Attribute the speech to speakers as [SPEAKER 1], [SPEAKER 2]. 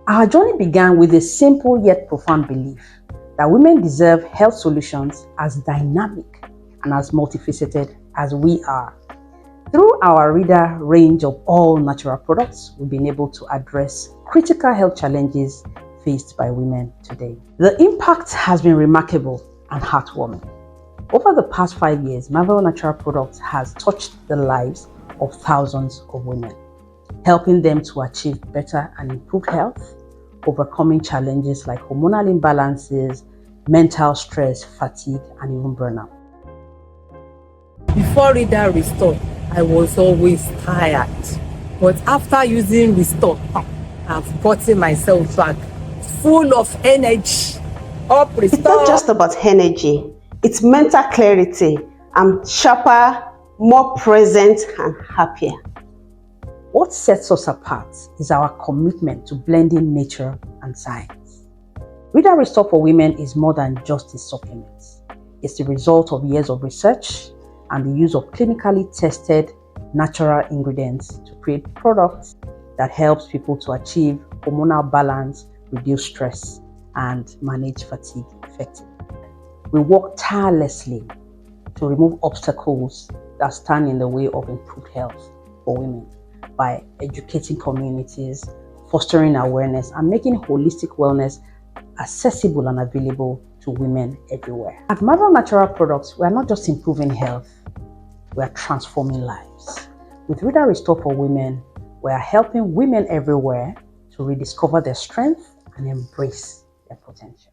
[SPEAKER 1] Our journey began with a simple yet profound belief that women deserve health solutions as dynamic and as multifaceted as we are. Through our RIDA range of all natural products, we've been able to address critical health challenges faced by women today. The impact has been remarkable and heartwarming. Over the past 5 years, Marvel Natural Products has touched the lives of thousands of women, helping them to achieve better and improved health, overcoming challenges like hormonal imbalances, mental stress, fatigue, and even burnout.
[SPEAKER 2] Before RIDA Restore, I was always tired. But after using Restore, I've gotten myself back full of energy. Restore.
[SPEAKER 3] It's not just about energy, it's mental clarity. I'm sharper, more present, and happier.
[SPEAKER 1] What sets us apart is our commitment to blending nature and science. RIDA Restore for Women is more than just a supplement. It's the result of years of research and the use of clinically tested natural ingredients to create products that helps people to achieve hormonal balance, reduce stress, and manage fatigue effectively. We work tirelessly to remove obstacles that stand in the way of improved health for women by educating communities, fostering awareness, and making holistic wellness accessible and available to women everywhere. At Marvel Natural Products, we are not just improving health, we are transforming lives. With RIDA Restore for Women, we are helping women everywhere to rediscover their strength and embrace their potential.